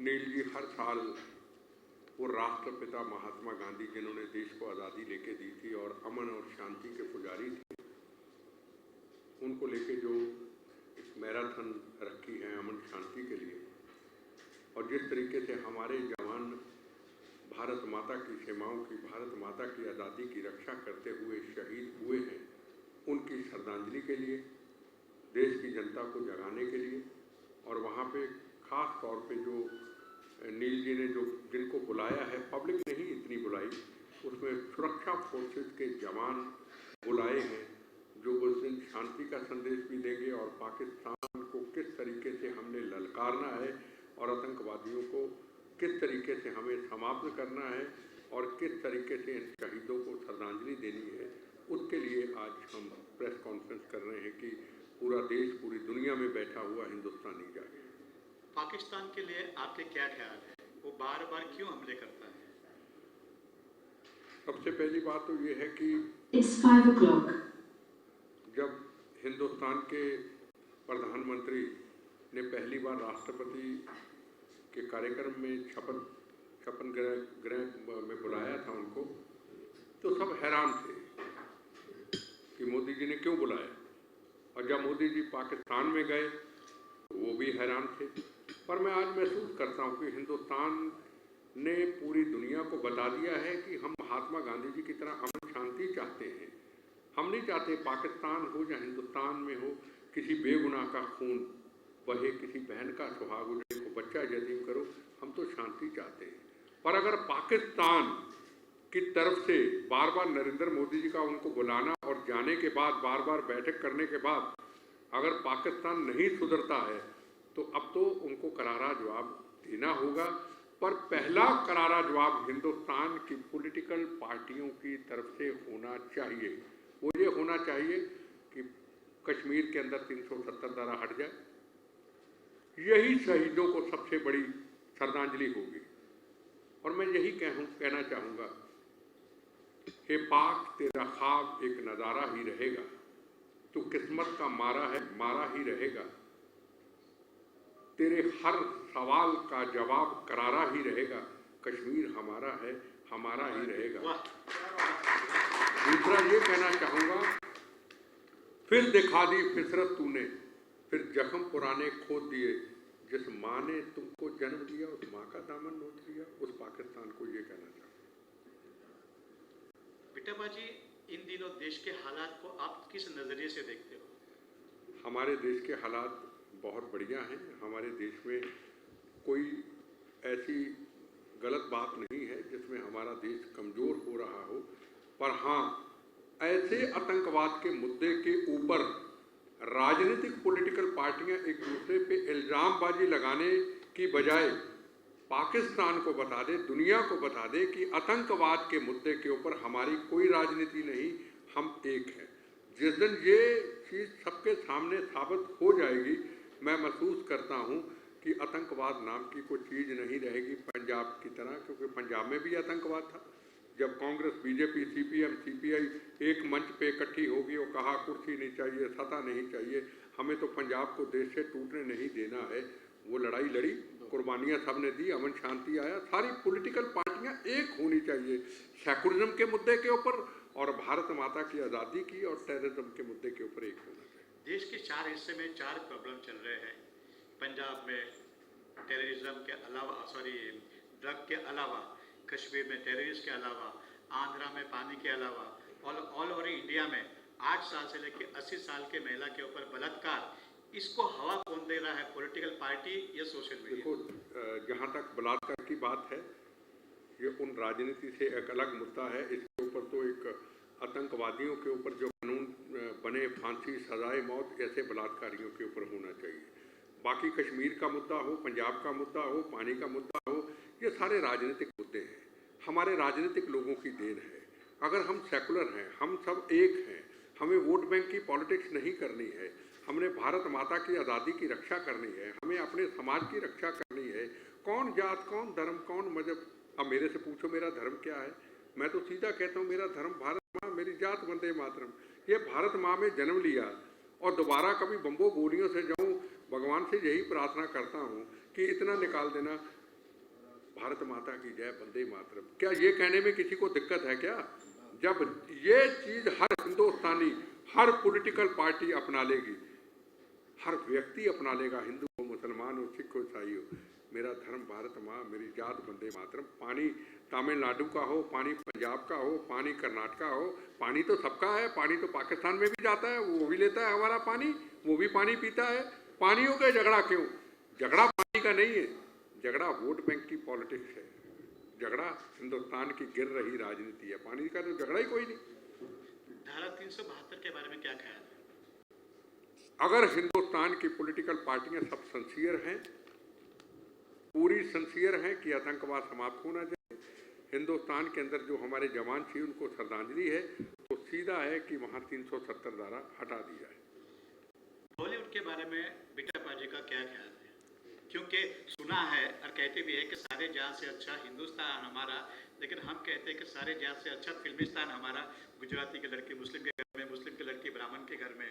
नील जी, हर साल वो राष्ट्रपिता महात्मा गांधी जिन्होंने देश को आज़ादी लेके दी थी और अमन और शांति के पुजारी थे, उनको लेके जो एक मैराथन रखी है अमन शांति के लिए, और जिस तरीके से हमारे जवान भारत माता की सेवाओं की, भारत माता की आज़ादी की रक्षा करते हुए शहीद हुए हैं, उनकी श्रद्धांजलि के लिए, देश की जनता को जगाने के लिए, और वहाँ पे खास तौर पे जो नील जी ने जो जिनको बुलाया है, पब्लिक नहीं इतनी बुलाई, उसमें सुरक्षा फोर्सेस के जवान बुलाए हैं जो उस दिन शांति का संदेश भी देंगे और पाकिस्तान को किस तरीके से हमने ललकारना है और आतंकवादियों को किस तरीके से हमें समाप्त करना है और किस तरीके से इन शहीदों को श्रद्धांजलि देनी है, उसके लिए आज हम प्रेस कॉन्फ्रेंस कर रहे हैं कि पूरा देश, पूरी दुनिया में बैठा हुआ हिंदुस्तानी जागे। पाकिस्तान के लिए आपके क्या ख्याल है? वो बार बार क्यों हमले करता है? सबसे पहली बात तो ये है कि It's 5 o'clock. जब हिंदुस्तान के प्रधानमंत्री ने पहली बार राष्ट्रपति के कार्यक्रम में शपथ ग्रहण में बुलाया था उनको, तो सब हैरान थे कि मोदी जी ने क्यों बुलाया, और जब मोदी जी पाकिस्तान में गए तो वो भी हैरान थे। पर मैं आज महसूस करता हूँ कि हिंदुस्तान ने पूरी दुनिया को बता दिया है कि हम महात्मा गांधी जी की तरह अमन शांति चाहते हैं। हम नहीं चाहते पाकिस्तान हो या हिंदुस्तान में हो किसी बेगुनाह का खून बहे, किसी बहन का सुहाग उजड़े, को बच्चा यतीम करो, हम तो शांति चाहते हैं। पर अगर पाकिस्तान की तरफ से बार बार नरेंद्र मोदी जी का उनको बुलाना और जाने के बाद बार बार बैठक करने के बाद अगर पाकिस्तान नहीं सुधरता है तो अब तो उनको करारा जवाब देना होगा। पर पहला करारा जवाब हिंदुस्तान की पॉलिटिकल पार्टियों की तरफ से होना चाहिए। वो ये होना चाहिए कि कश्मीर के अंदर 370 धारा हट जाए, यही शहीदों को सबसे बड़ी श्रद्धांजलि होगी। और मैं यही कहना चाहूँगा कि पाक तेरा ख्वाब एक नज़ारा ही रहेगा, तो किस्मत का मारा है, मारा ही रहेगा, तेरे हर सवाल का जवाब करारा ही रहेगा, कश्मीर हमारा है, हमारा ही रहेगा। दूसरा ये कहना चाहूँगा, फिर दिखा दी फितरत तूने, फिर जख्म पुराने खोद दिए, जिस माँ ने तुमको जन्म दिया उस माँ का दामन नोच लिया, उस पाकिस्तान को ये कहना चाहूँगा। बिट्टाबा जी, इन दिनों देश के हालात को आप किस नज़रिए से देखते हो? हमारे देश के हालात बहुत बढ़िया हैं। हमारे देश में कोई ऐसी गलत बात नहीं है जिसमें हमारा देश कमज़ोर हो रहा हो। पर हाँ, ऐसे आतंकवाद के मुद्दे के ऊपर राजनीतिक पॉलिटिकल पार्टियां एक दूसरे पे इल्ज़ामबाजी लगाने की बजाय पाकिस्तान को बता दे, दुनिया को बता दे कि आतंकवाद के मुद्दे के ऊपर हमारी कोई राजनीति नहीं, हम एक हैं। जिस दिन ये चीज़ सबके सामने साबित हो जाएगी, मैं महसूस करता हूँ कि आतंकवाद नाम की कोई चीज़ नहीं रहेगी पंजाब की तरह, क्योंकि पंजाब में भी आतंकवाद था। जब कांग्रेस, बीजेपी, सीपीएम, सीपीआई एक मंच पे इकट्ठी होगी और कहा कुर्सी नहीं चाहिए, सत्ता नहीं चाहिए, हमें तो पंजाब को देश से टूटने नहीं देना है, वो लड़ाई लड़ी, कुर्बानियाँ सब ने दी, अमन शांति आया। सारी पॉलिटिकल पार्टियाँ एक होनी चाहिए सेकुलरिज्म के मुद्दे के ऊपर और भारत माता की आज़ादी की और टेररिज्म के मुद्दे के ऊपर एक होना चाहिए। देश के 4 हिस्से में 4 प्रॉब्लम चल रहे हैं। पंजाब में टेररिज्म के अलावा, ड्रग के अलावा, कश्मीर में टेररिस्ट के अलावा, आंध्रा में पानी के अलावा, ऑल ओवर इंडिया में 8 साल से लेकर 80 साल के महिला के ऊपर बलात्कार, इसको हवा कौन दे रहा है, पॉलिटिकल पार्टी या सोशल मीडिया? देखो, जहाँ तक बलात्कार की बात है, ये उन राजनीति से एक अलग मुद्दा है। इसके ऊपर तो एक आतंकवादियों के ऊपर जो कानून बने, फांसी, सजाए मौत, ऐसे बलात्कारियों के ऊपर होना चाहिए। बाकी कश्मीर का मुद्दा हो, पंजाब का मुद्दा हो, पानी का मुद्दा हो, ये सारे राजनीतिक मुद्दे हैं, हमारे राजनीतिक लोगों की देन है। अगर हम सेकुलर हैं, हम सब एक हैं, हमें वोट बैंक की पॉलिटिक्स नहीं करनी है, हमने भारत माता की आज़ादी की रक्षा करनी है, हमें अपने समाज की रक्षा करनी है। कौन जात, कौन धर्म, कौन मजहब, अब मेरे से पूछो मेरा धर्म क्या है, मैं तो सीधा कहता हूँ मेरा धर्म भारत माँ, मेरी जात वंदे मातरम। ये भारत माँ में जन्म लिया और दोबारा कभी बम्बों गोलियों से जाऊँ, भगवान से यही प्रार्थना करता हूँ कि इतना निकाल देना भारत माता की जय, वंदे मातरम। क्या ये कहने में किसी को दिक्कत है क्या? जब ये चीज हर हिंदुस्तानी, हर पॉलिटिकल पार्टी अपना लेगी, हर व्यक्ति अपना लेगा, हिंदू हो, मुसलमान हो, सिख हो, ईसाई हो, मेरा धर्म भारत माँ, मेरी जात वंदे मातरम। पानी तमिलनाडु का हो, पानी पंजाब का हो, पानी कर्नाटक का हो, पानी तो सबका है। पानी तो पाकिस्तान में भी जाता है, वो भी लेता है हमारा पानी, वो भी पानी पीता है। पानियों का झगड़ा क्यों? झगड़ा पानी का नहीं है, झगड़ा वोट बैंक की पॉलिटिक्स है, झगड़ा हिंदुस्तान की गिर रही राजनीति है। पानी का तो झगड़ा ही कोई नहीं। धारा 372 के बारे में क्या ख्याल है? अगर हिंदुस्तान की पॉलिटिकल पार्टियां सब सिंसियर हैं, पूरी सिंसियर हैं कि आतंकवाद समाप्त होना चाहिए, हिंदुस्तान के अंदर जो हमारे जवान थे उनको श्रद्धांजलि है, तो सीधा है कि वहाँ 370 धारा हटा दी जाए। बॉलीवुड के बारे में बिट्टा जी का क्या ख्याल है? क्योंकि सुना है और कहते भी है कि सारे जहां से अच्छा हिंदुस्तान हमारा, लेकिन हम कहते हैं कि सारे जहां से अच्छा फिल्मिस्तान हमारा। गुजराती की लड़की मुस्लिम के घर में, मुस्लिम की लड़की ब्राह्मण के घर में।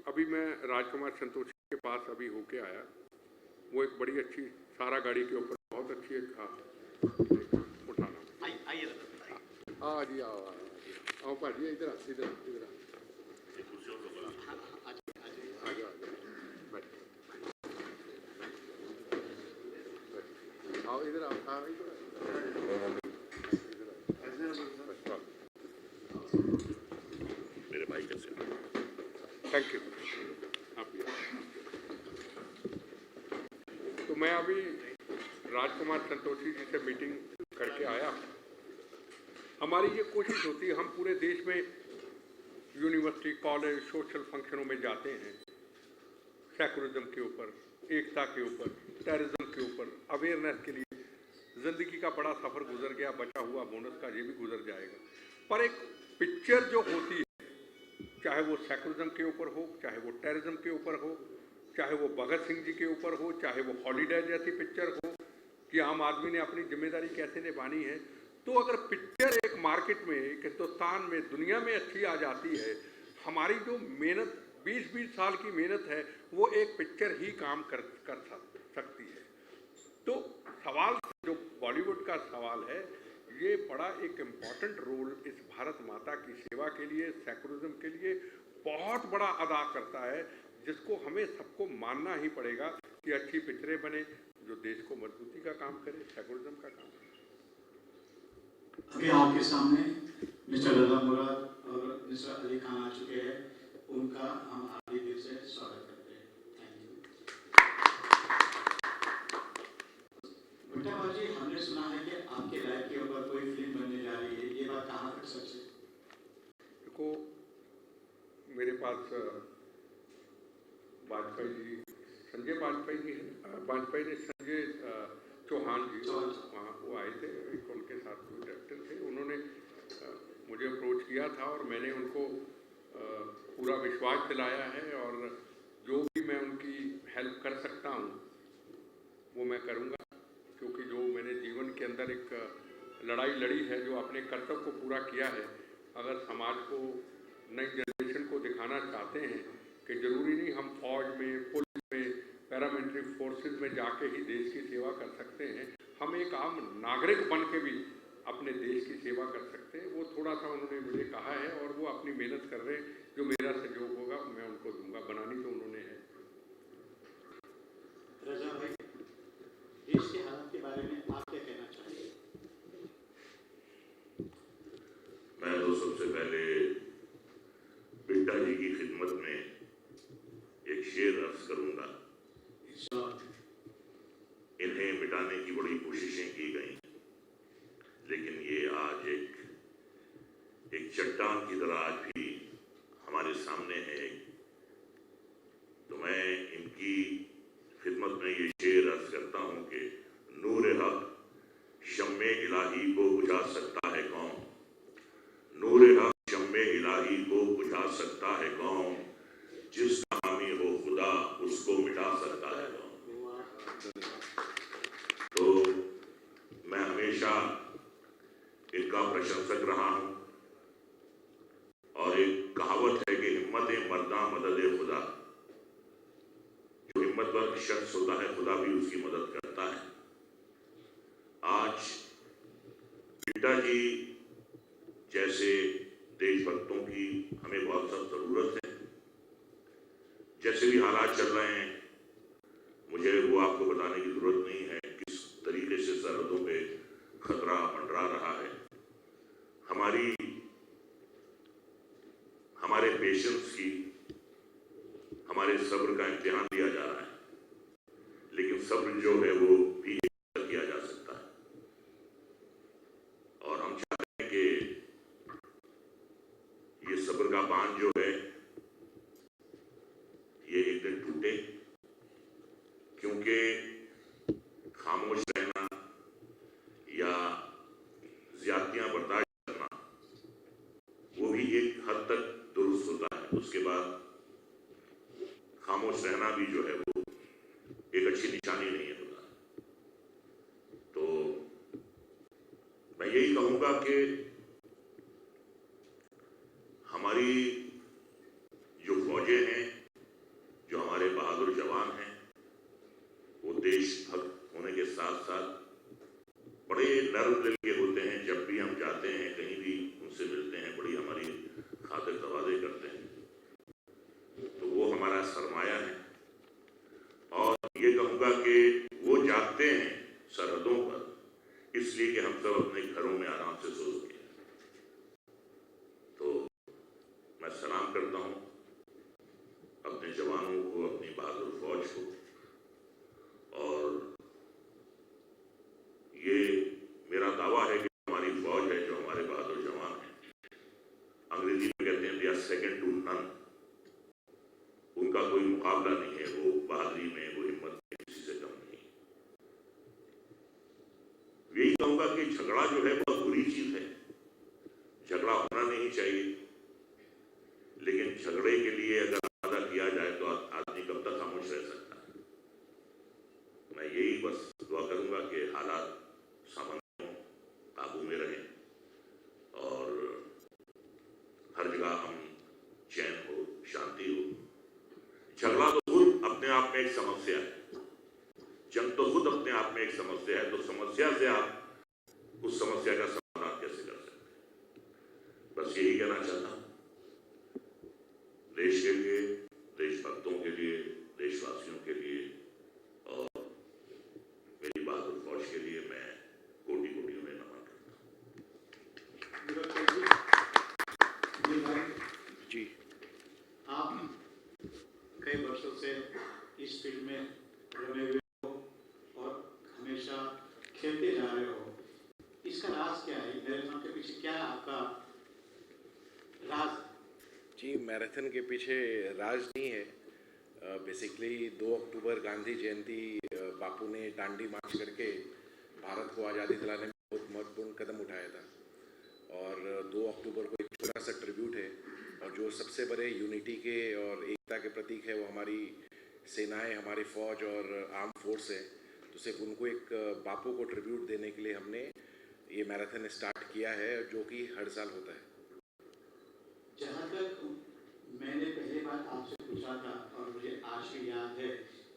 अभी मैं राजकुमार संतोषी के पास अभी होके आया, वो एक बड़ी अच्छी सारा गाड़ी के ऊपर बहुत अच्छी उठाना। आइए जी, आओ भाजी, इधर इधर आओ, इधर आओ, मेरे भाई कैसे? Thank you. तो मैं अभी राजकुमार संतोषी जी से मीटिंग करके आया। हमारी ये कोशिश होती है, हम पूरे देश में यूनिवर्सिटी, कॉलेज, सोशल फंक्शनों में जाते हैं, सेकुलरिज्म के ऊपर, एकता के ऊपर, टेररिज्म के ऊपर अवेयरनेस के लिए। जिंदगी का बड़ा सफर गुजर गया, बचा हुआ बोनस का ये भी गुजर जाएगा, पर एक पिक्चर जो होती है, चाहे वो सेकुलरिज्म के ऊपर हो, चाहे वो टेररिज्म के ऊपर हो, चाहे वो भगत सिंह जी के ऊपर हो, चाहे वो हॉलीडे जैसी पिक्चर हो कि आम आदमी ने अपनी जिम्मेदारी कैसे निभानी है, तो अगर पिक्चर एक मार्केट में, एक हिंदुस्तान में, दुनिया में अच्छी आ जाती है, हमारी जो मेहनत 20-20 साल की मेहनत है, वो एक पिक्चर ही काम कर सकती है। तो सवाल जो बॉलीवुड का सवाल है, ये बड़ा एक इम्पॉर्टेंट रोल इस भारत माता की सेवा के लिए, सेकुलरिज्म के लिए बहुत बड़ा अदा करता है, जिसको हमें सबको मानना ही पड़ेगा कि अच्छी पिक्चरें बने जो देश को मजबूती का काम करे, सेकुलरिज्म का काम करे। अभी आपके सामने मिस्टर रजा मुराद और मिस्टर अली खान आ चुके हैं, उनका हम आगे दिल से स्वागत करते हैं। Thank you. बिट्टा जी, हमने सुना है कि आपके लाइफ के ऊपर कोई फिल्म बनने जा रही है, ये बात कहाँ तक सच है? देखो, मेरे पास वाजपेयी जी, संजय वाजपेयी जी, वाजपेयी ने संजय चौहान जी वहाँ वो आए थे, एक उनके साथ कोई डायरेक्टर थे, उन्होंने मुझे अप्रोच किया था और मैंने उनको पूरा विश्वास दिलाया है, और जो भी मैं उनकी हेल्प कर सकता हूँ वो मैं करूँगा, क्योंकि जो मैंने जीवन के अंदर एक लड़ाई लड़ी है, जो अपने कर्तव्य को पूरा किया है, अगर समाज को, नई जनरेशन को दिखाना चाहते हैं कि जरूरी नहीं हम फौज में, पुलिस में, पैरामिलिट्री फोर्सेस में जाके ही देश की सेवा कर सकते हैं, हम एक आम नागरिक बन के भी अपने देश की सेवा कर सकते हैं। वो थोड़ा सा उन्होंने मुझे कहा है और वो अपनी मेहनत कर रहे हैं, जो मेरा सहयोग होगा मैं उनको दूंगा, बनानी तो उन्होंने है। रजा भाई, देश के हालात के बारे में आप क्या कहना चाहिए? मैं तो सबसे पहले बिट्टा जी की खिदमत में एक शेर अर्ज करूंगा। इन्हें मिटाने की बड़ी कोशिशें की गई, लेकिन ये आज एक चट्टान की तरह आज भी हमारे सामने है। तो मैं इनकी खिदमत में ये शेर अर्ज करता हूं कि नूर हक शम्मे इलाही को बुझा सकता है कौन, नूर हक शम्मे इलाही को बुझा सकता है कौन, जिसका हामी हो खुदा उसको मिटा सकता है कौन। तो मैं हमेशा इनका प्रशंसक रहा हूं, और एक कहावत है कि हिम्मत मर्दा मदद खुदा, जो हिम्मतवर शख्स होता है खुदा भी उसकी मदद करता है। पिताजी जैसे देशभक्तों की हमें बहुत सख्त जरूरत है। जैसे भी हालात चल रहे हैं, मुझे वो आपको बताने की जरूरत नहीं है किस तरीके से सरहदों पे खतरा मंडरा रहा है। हमारे पेशेंस की, हमारे सब्र का इम्तिहान लिया जा रहा है, लेकिन सब्र जो है वो भी किया जा सकता है। और हम चाहते हैं कि ये सब्र का बांध जो है ये एक दिन टूटे, क्योंकि खामोश रहना या ज्यादतियां बर्दाश्त करना वो भी एक हद तक दुरुस्त होता है। उसके बाद खामोश रहना भी जो है वो एक अच्छी निशानी नहीं होता। तो मैं यही कहूंगा कि हमारी जो फौजें हैं, जो हमारे बहादुर जवान हैं, वो देशभक्त होने के साथ साथ बड़े नर्म दिल के होते हैं। जब भी हम जाते हैं, कहीं भी उनसे मिलते हैं, बड़ी हमारी खातिर तवाज़े करते हैं। तो वो हमारा सरमाया है। और ये कहूँगा कि वो जागते हैं सरहदों पर इसलिए कि हम सब अपने घरों में आराम से सो सकें। तो मैं सलाम करता हूँ अपने जवानों को, अपनी बहादुर फौज को। और ये मेरा दावा है कि हमारी फौज है, जो हमारे बहादुर जवान हैं, अंग्रेजी में कहते हैं they are second to none. उनका कोई मुकाबला नहीं है। वो बहादुरी में, वो हिम्मत में किसी से कम नहीं। यही कहूंगा कि झगड़ा जो है बहुत बुरी चीज है। झगड़ा होना नहीं चाहिए, लेकिन झगड़े के लिए अगर वादा किया जाए तो आदमी कब तक खामोश रह सकता है। मैं यही बस दुआ करूंगा कि हालात सामान्य हों, काबू में रहें और हर जगह हम चैन हो, शांति हो। झगड़ा तो खुद अपने आप में एक समस्या है, जंग तो खुद अपने आप में एक समस्या है। तो समस्या से आप उस समस्या का समाधान कैसे कर सकते हैं? बस यही कहना चाहता हूं। देश के लिए, देशभक्तों के लिए, देशवासियों के लिए और मेरी बहादुर फौज के लिए मैं कोटि कोटि में नमन करता हूं। जी, आप कई वर्षों से इस फील्ड में रमे हुए हो और हमेशा खेलते जा रहे हो। इसका राज क्या है? मैराथन के पीछे क्या आपका राज? जी, मैराथन के पीछे राज नहीं है। बेसिकली 2 अक्टूबर गांधी जयंती बापू ने दांडी मार्च करके भारत को आज़ादी दिलाने में बहुत महत्वपूर्ण कदम उठाया था। और 2 अक्टूबर को एक छोटा सा ट्रिब्यूट है, और जो सबसे बड़े यूनिटी के और एकता के प्रतीक है वो हमारी सेनाएं, हमारी फौज और आर्म फोर्स है। तो सिर्फ उनको एक बापू को ट्रिब्यूट देने के लिए हमने ये मैराथन स्टार्ट किया है, जो कि हर साल होता है। जहाँ तक मैंने पहली बार आपसे पूछा था और मुझे आज भी याद है,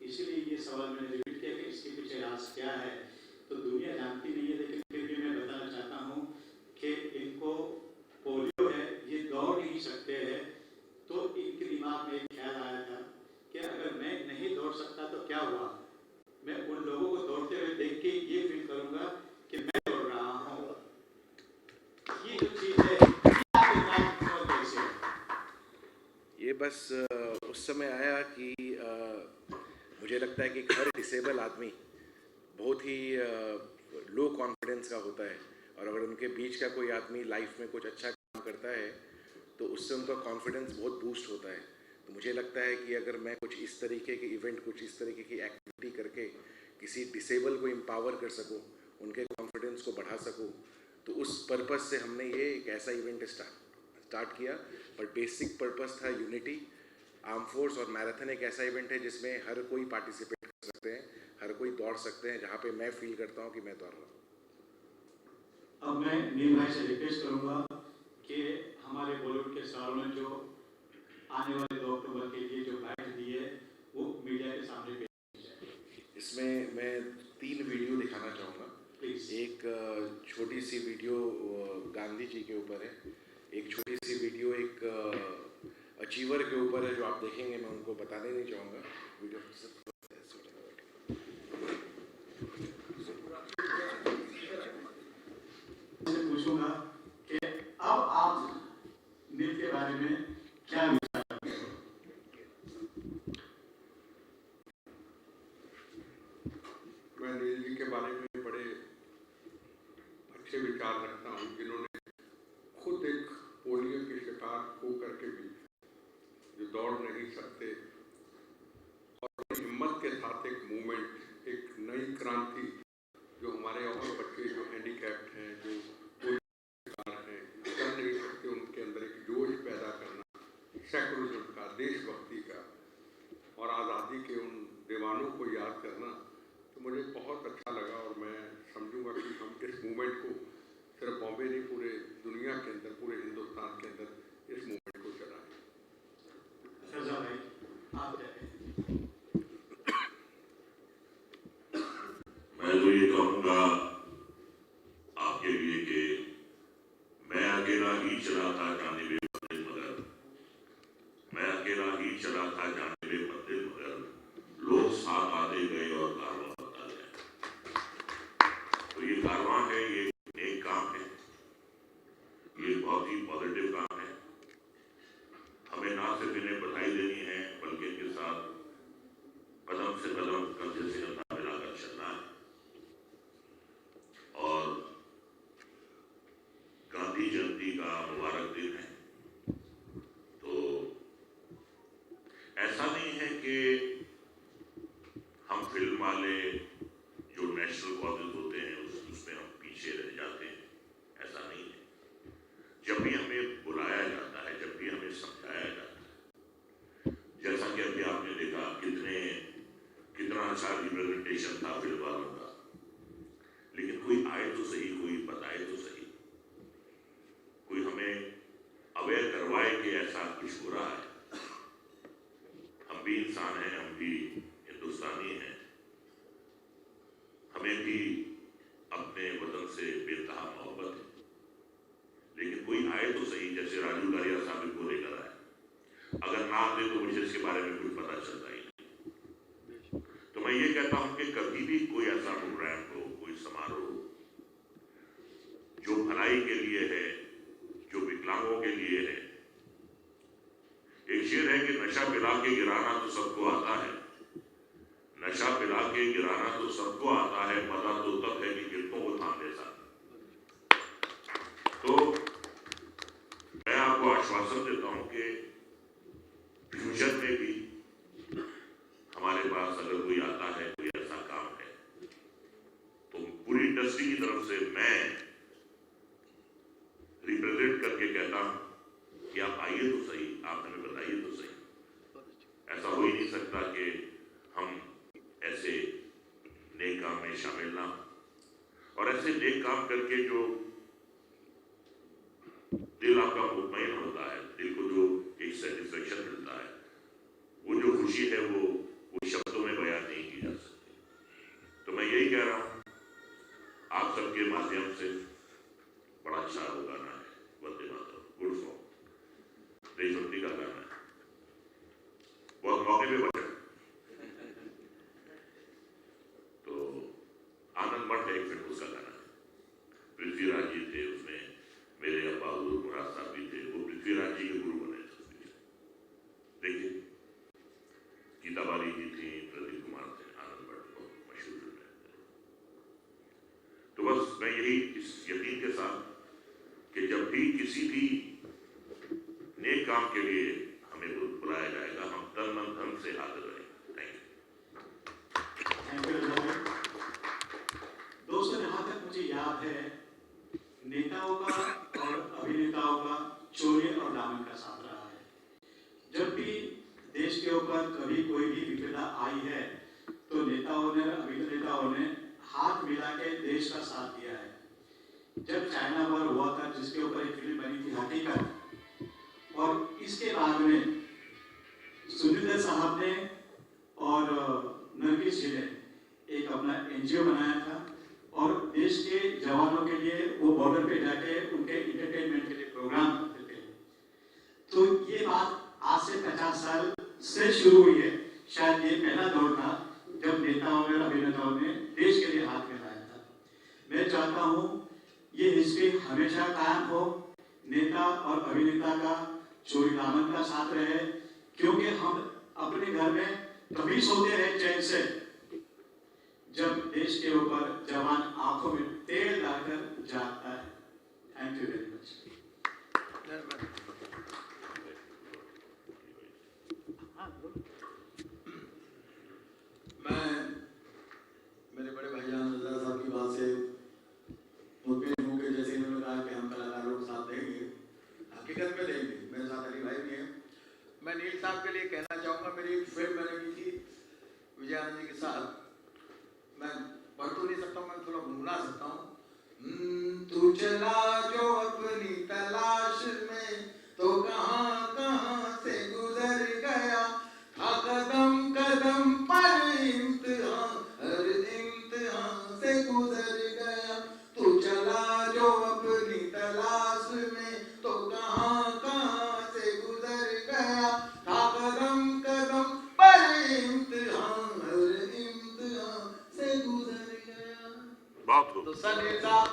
इसीलिए ये सवाल मैंने रिपीट किया कि इसके पीछे राज क्या है। तो दुनिया जानती नहीं है, लेकिन फिर भी मैं बताना चाहता हूँ कि इनको पोलियो है, ये दौड़ नहीं सकते हैं। तो इनके दिमाग में एक ख्याल आया था कि अगर मैं नहीं दौड़ सकता तो क्या हुआ, मैं उन लोगों को दौड़ते हुए देख के ये फील करूंगा कि मैं दौड़ रहा हूँ। ये जो चीज़ है, आपके दिमाग में कैसे है? ये बस उस समय आया कि मुझे लगता है कि हर डिसेबल आदमी बहुत ही लो कॉन्फिडेंस का होता है, और अगर उनके बीच का कोई आदमी लाइफ में कुछ अच्छा काम करता है तो उससे उनका कॉन्फिडेंस बहुत बूस्ट होता है। तो मुझे लगता है कि अगर मैं कुछ इस तरीके के इवेंट, कुछ इस तरीके की एक्टिविटी करके किसी डिसेबल को एम्पावर कर सकूं, उनके कॉन्फिडेंस को बढ़ा सकूं, तो उस पर्पस से हमने ये एक ऐसा इवेंट स्टार्ट किया। बट बेसिक पर्पस था यूनिटी, आर्म फोर्स, और मैराथन एक ऐसा इवेंट है जिसमें हर कोई पार्टिसिपेट कर सकते हैं, हर कोई दौड़ सकते हैं, जहाँ पे मैं फील करता हूँ कि मैं दौड़ रहा हूँ। अब मैं नील भाई से रिक्वेस्ट करूंगा कि हमारे बॉलीवुड के स्टारों ने जो आने वाले 2 अक्टूबर के लिए जो बाइट दी है वो मीडिया के सामने पेश किया जाए। इसमें मैं 3 वीडियो दिखाना चाहूँगा। प्लीज। एक छोटी सी वीडियो गांधी जी के ऊपर है, एक छोटी सी वीडियो एक अचीवर के ऊपर है जो आप देखेंगे, मैं उनको बताने नहीं चाहूँगा वीडियो। मैं पूछूंगा कि अब आप नील के बारे में क्या विचार रखते हो? मैं नील जी के बारे में बड़े अच्छे विचार रखता हूँ, जिन्होंने खुद एक पोलियो के शिकार हो करके भी, जो दौड़ नहीं सकते, और हिम्मत के साथ एक मूवमेंट, एक नई क्रांति, जो हमारे और बच्चे जो हैंडीकैप्ड हैं, जो पोलियो के शिकार हैं, कर नहीं सकते, उनके अंदर एक जोश पैदा करना, सेकुलरिज्म का, देशभक्ति का और आज़ादी के उन दीवानों को याद करना, तो मुझे बहुत अच्छा लगा। और मैं समझूंगा कि हम इस मूवमेंट को सिर्फ बॉम्बे नहीं, पूरे दुनिया के अंदर, पूरे हिंदुस्तान के अंदर इस मूवमेंट को चलाएं। फैजा भाई, आप क्या कहें? मैं तो ये कहूँगा आपके लिए कि मैं अकेला ही चला था जाने में मंदिर, मगर मैं अकेला ही चला था जाने में मंदिर, मगर लोग साथ आते गए और कारवां होता गया। तो ये कारवां है, ये एक काम है, ये बहुत ही पॉजिटिव काम है। हमें ना सिर्फ इन्हें बधाई देनी है, बल्कि इनके साथ कदम से कदम, कंधे से कंधा मिलाकर चलना है। और गांधी जयंती का मुबारक दिन है, तो ऐसा नहीं है कि हम फिल्म वाले जो नेशनल कॉजेज होते हैं उसमें हम पीछे रह जाते हैं, ऐसा नहीं है। जब भी हमें बुलाया जाता है, जब भी हमें समझाया जाता है, जैसा कि अभी आपने देखा कितना अच्छा रिप्रेजेंटेशन था फिल्म वालों का, लेकिन कोई आए तो सही, कोई बताए तो सही, कोई हमें अवेयर करवाए कि ऐसा कुछ हो रहा है। हम भी इंसान हैं, हम भी हिंदुस्तानी हैं, हमें भी अपने वतन से बेतहा मोहब्बत है, लेकिन कोई आए तो सही। जैसे राजू गारिया साहब को लेकर आए, अगर ना आते तो मुझे इसके बारे में कुछ पता चलता ही नहीं। तो मैं ये कहता हूं कि कभी भी कोई ऐसा प्रोग्राम हो, कोई समारोह जो भलाई के लिए है, जो विकलांगों के लिए है। एक शेर है कि नशा पिला के गिराना तो सबको आता है, नशा पिला के गिराना तो सबको आता है, पता तो तब है कि गिरतों को थाम ले सकता। तो मैं आपको आश्वासन देता हूं कि फ्यूचर में भी हमारे पास अगर कोई आता है, कोई ऐसा काम है, तो पूरी इंडस्ट्री की तरफ से मैं रिप्रेजेंट करके कहता हूं कि आप आइए तो सही, आप हमें बताइए तो सही। ऐसा हो ही नहीं सकता कि हम ऐसे नेक काम में शामिल ना, और ऐसे नेक काम करके जो दिल आपका मुतमईन होता है, दिल को जो एक सेटिस्फेक्शन मिलता है, वो जो खुशी है वो शब्दों में बयान नहीं की जा सकती। तो मैं यही कह रहा हूं आप सबके माध्यम से, बड़ा अच्छा वो गाना है, वंदे मातरम, गुड सॉन्ग, देशभक्ति का गाना है, बहुत मौके पे बचा। तो आनंद मठ है एक फिल्म, उसका गाना है, पृथ्वीराज जी थे उसमें, मेरे अब्बा मुराद साहब भी थे, वो पृथ्वीराज जी के गुरु बने थे। देखिए गीता बाली जी थी, प्रदीप कुमार थे, आनंद मठ बहुत मशहूर फिल्म है। तो बस मैं यही इस यकीन के साथ कि जब भी किसी भी नेक काम के लिए हमें बुलाया जाएगा, हम तन मन धन से हाजिर रहेंगे। Thank you. दोस्तों, जहाँ तक मुझे याद है, नेताओं का और अभिनेताओं का चोरी और दामन का साथ रहा है। जब भी देश के ऊपर कभी कोई भी विपदा आई है, तो नेताओं ने, अभिनेताओं ने हाथ मिला के देश का साथ दिया है। जब चाइना वॉर हुआ था, जिसके ऊपर एक फिल्म बनी थी हकीकत, और इसके बाद में सुनिंदर साहब ने और नरगिस जी ने एक अपना NGO बनाया था, और देश देश के जवानों के लिए वो बॉर्डर पे जाके उनके इंटरटेनमेंट के लिए प्रोग्राम करते थे। तो ये बात आज से 50 साल से शुरू हुई है। शायद ये पहला दौर था जब नेताओं और अभिनेताओं ने देश के लिए हाथ मिलाया था। मैं चाहता हूँ ये हिस्ट्री हमेशा कायम हो, नेता और अभिनेता का चोरी दामन का साथ रहे, क्योंकि हम अपने घर में तभी सोते हैं चैन से जब देश के ऊपर जवान आंखों में तेल डालकर जागता है। Thank you very much. मैं मेरे बड़े भाईजान रजा साहब की बात से मुतमिन हूँ कि जैसे इन्होंने कहा कि हम कलाकारों के साथ देंगे, हकीकत में देंगे। मेरे साथ अली भाई भी हैं। मैं नील साहब के लिए कहना चाहूँगा, मेरी एक फिल्म मैंने की थी विजयानंद जी के साथ। मैं पढ़ तो नहीं सकता हूँ, मैं थोड़ा गुनगुना सकता हूँ। तू चला जो अपनी तलाश में तो कहाँ कहाँ से गुजर गया, था कदम कदम पर इम्तिहान, हर इम्तिहान से गुजर गया। तू चला जो अपनी तलाश में तो कहाँ कहाँ से गुजर गया, था कदम कदम पर इम्तिहान, हर इम्तिहान से गुजर गया। बहुत खूब। तो सर साहब,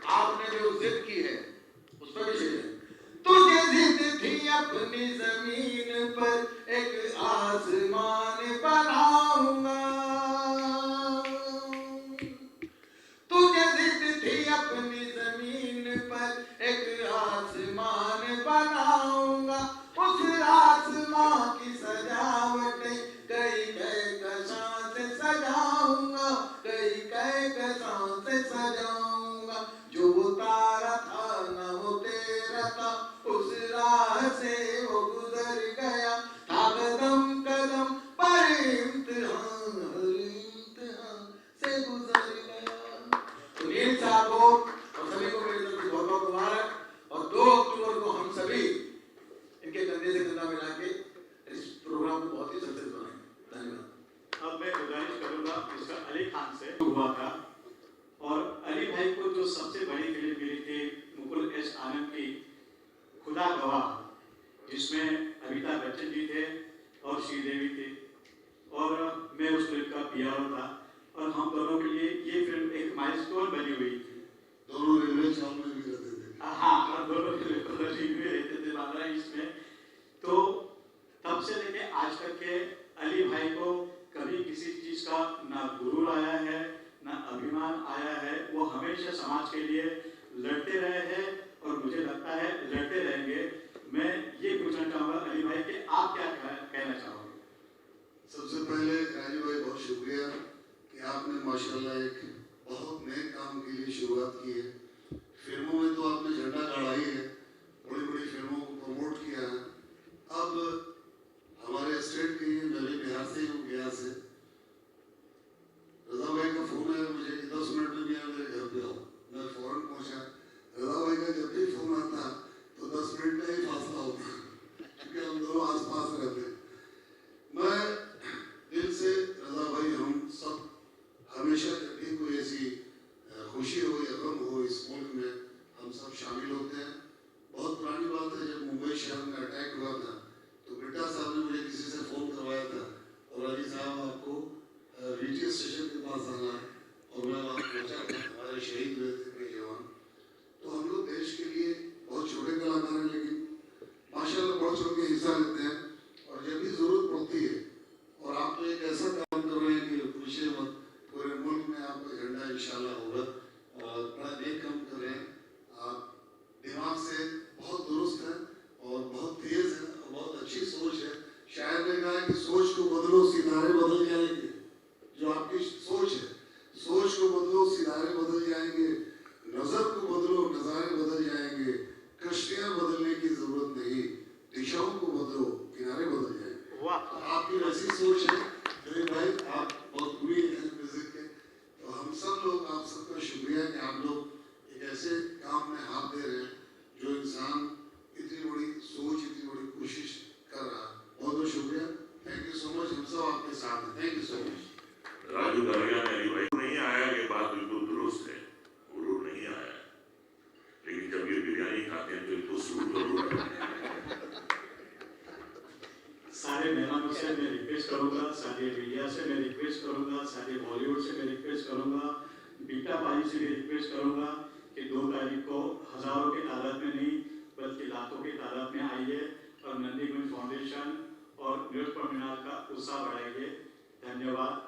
आपने जो जिद की है उस पर भी शेर है। तुझे जिद थी अपनी जमीन पर एक आसमान बनाऊंगा, तुझे जिद थी अपनी जमीन पर एक आसमान बनाऊंगा। उस आसमान की सजावटें कई कई कशां से सजाऊंगा, कई कई कशां से सजाऊंगा। जो वो तारा था न वो तेरा था, उस राह से वो गुजर गया, था कदम कदम पर इम्तिहान, हर इम्तिहान से गुजर गया। तो नील साहब को और सभी को मेरी तरफ से बहुत बहुत मुबारक। और 2 अक्टूबर को हम सभी इनके कंधे से कंधा मिला के इस प्रोग्राम को बहुत ही सक्सेस बनाएंगे। धन्यवाद। अब मैं गुजारिश करूंगा मिस्टर अली खान से हुआ था, और अली भाई को जो सबसे बड़ी फिल्म मिली थी मुकुल एस आनंद की खुदा गवाह, जिसमें अमिताभ बच्चन जी थे और श्रीदेवी थी, और मैं उस फिल्म का पीआर था, और हम दोनों के लिए ये फिल्म एक माइलस्टोन बनी हुई थी। दोनों रेलवे स्टेशन में भी रहते थे। हाँ, और दोनों फिल्म रहते थे बांद्रा ईस्ट में। तो तब से लेके आज तक के अली भाई को कभी किसी चीज का ना गुरूर आया है ना अभिमान आया है। वो हमेशा समाज के लिए लड़ते रहे हैं और मुझे लगता है लड़ते रहेंगे। मैं ये पूछना चाहूंगा अली भाई कि आप क्या कहना चाहोगे? सबसे पहले राजू भाई बहुत शुक्रिया कि आपने माशाल्लाह एक बहुत नए काम के लिए शुरुआत की है। फिल्मों में तो आपने झंडा गाड़ा ही है, बड़ी बड़ी फिल्मों को प्रमोट किया है। अब हमारे स्टेट के लिए, मैं भी बिहार से ही हूँ, बिहार से रजा भाई का फोन आया मुझे कि 10 मिनट में भी मेरे घर पे आओ। मैं फौरन पहुंचा। रजा भाई का जब भी फोन आता तो 10 मिनट का ही फासला होता, क्योंकि हम दोनों आसपास रहते। मैं दिल से रजा भाई, हम सब हमेशा जब भी कोई ऐसी खुशी हो या गम हो इस मुल्क में, हम सब शामिल होते हैं। बहुत पुरानी बात है, जब मुंबई शहर में अटैक हुआ था तो बिट्टा साहब ने मुझे किसी से फ़ोन करवाया था, और अली साहब आपको रीटी स्टेशन के पास आना है, और मैं वहाँ पहुँचा था। हमारे शहीद हुए थे कई जवान। तो हम लोग देश के लिए बहुत छोटे कलाकार हैं, लेकिन माशाल्लाह बढ़ चढ़ के हिस्सा लेते हैं, और जब भी ज़रूरत पड़ती है। और आप तो एक ऐसा काम कर रहे हैं कि पूछिए मत, पूरे मुल्क में आपका झंडा इंशाल्लाह होगा, और बड़ा नेक काम कर रहे हैं आप। दिमाग से बहुत दुरुस्त है और बहुत तेज है और बहुत अच्छी सोच है। शायर ने कहा कि सोच को बदलो सितारे बदल जाएंगे। जो आपकी सोच है, सोच को बदलो सितारे बदल जाएंगे, नजर को बदलो नजारे बदल जाएंगे, कश्तियां बदलने की जरूरत नहीं, दिशाओं को बदलो किनारे बदल जाएंगे। वाह, आपकी वैसी सोच है भाई, आप बहुत पूरी हैं म्यूजिक के। तो हम सब लोग, आप सबका शुक्रिया कि आप लोग एक ऐसे काम में हाथ दे रहे हैं जो इंसान इतनी बड़ी सोच, इतनी बड़ी कोशिश कर रहा है। बहुत बहुत शुक्रिया, थैंक यू सो मच। हम सब आपके साथ हैं, thank you so much. Raju दरिया ने अली भाई नहीं आया, ये बात बिल्कुल दुरुस्त है। सिनेमा से मैं रिक्वेस्ट करूंगा, सारे मीडिया से मैं रिक्वेस्ट करूंगा, सारे बॉलीवुड से मैं रिक्वेस्ट करूंगा, बीटा पाई से भी रिक्वेस्ट करूंगा कि 2 तारीख को हजारों की तादाद में नहीं बल्कि लाखों की तादाद में आइए और नंदीगुंज फाउंडेशन और न्यूज़ टर्मिनल का उत्साह बढ़ाइए। धन्यवाद।